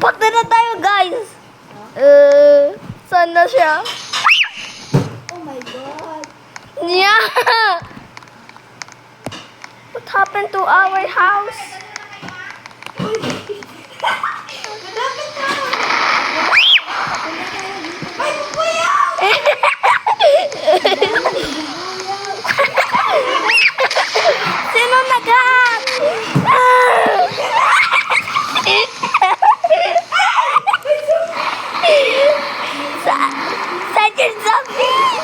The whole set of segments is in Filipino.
Patay na tayo, guys. Saan na siya? Oh my God. Yeah. What happened to our house? Malapit na. Ay, kuya! Sino nag-hack? Saan yung zombie?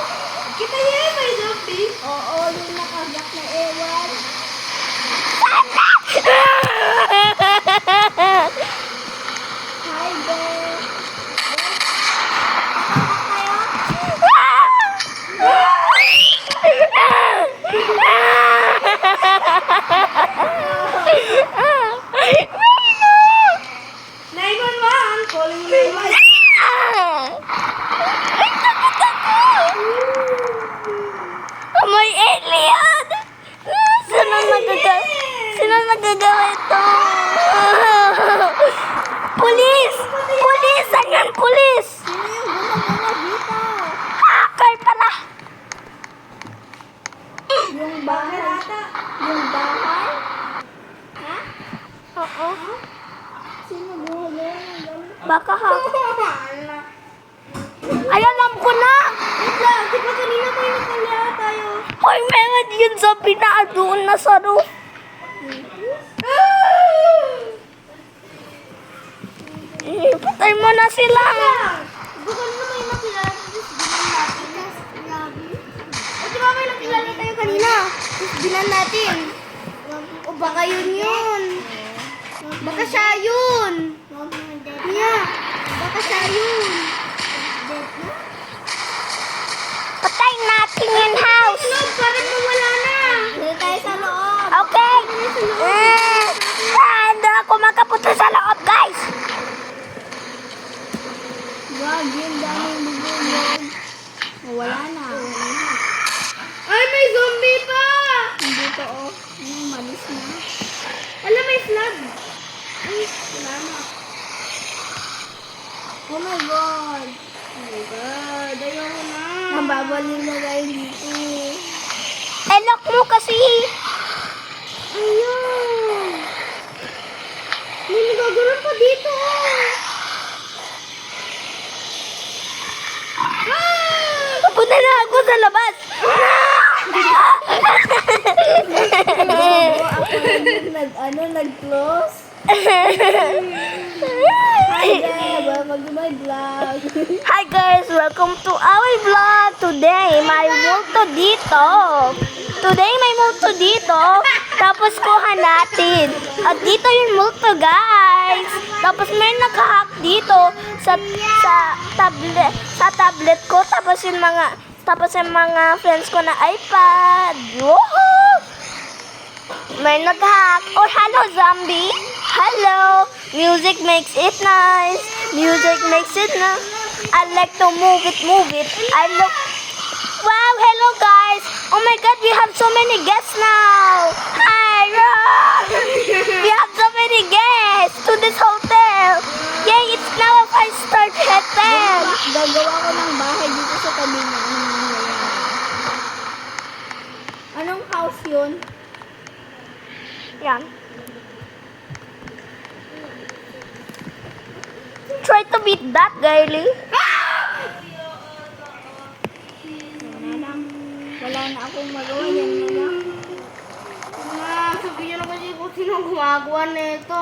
Kita niya may zombie? Oo, yung nakagak na ewan. Hi there. Calling 911. May alien! Sino nagagawa ito? Pulis! Pulis! Saan yan, pulis? Sino yung gumagawa dito? Hacker pala! Yung bahay? Yung bahay? Ha? Oo. Sino gumagawa ng ganun? Baka Ay, alam ko na! Wait lang, di ba kanina tayo nakalaya tayo? Hoy, meron yun zombie na doon na sa roof. Patay mo na sila. Baka na may nakilala tapos bilan natin. O di ba may nakilala tayo kanina? Tapos bilan natin. O baka yun. Baka siya yun. Yeah. Baka siya yun. Patay natin yung house. Loob, parang nawala na. Dito tayo sa loob. Okay. Hindi ako makapunta sa loob, guys. Wag, yun daming bubulog. Wala na. Ay, may zombie pa! Dito, oh. Malis na. Alam, may flag. Ay, salamat. Oh my God. Oh my God. Ayoko na. Nababaliw na tayo dito. Lock mo kasi. Ayun. May nagagaroon pa dito. Punta na ako sa labas. Ako nag-close. Hi guys, welcome to my vlog. Hi guys, welcome to our vlog. Today, may multo dito. Tapos kuha natin. At dito yung multo, guys. Tapos may nag-hack dito sa tablet ko. Tapos yung mga friends ko na iPad. Woohoo! May nag-hack. Oh, hello, zombie. Hello. Music makes it nice. I like to move it. Wow, hello, guys. Oh my God, we have so many guests now. Hi, we have so many guests to this hotel. Yay, it's now a 5-star hotel. Gagawa ko ng bahay dito sa tabi niya. Anong house yun? Yan. Try to beat that, girlie. Wala na akong magawa. Yan na lang. Sabihin nyo naman kung sino gumagawa nito.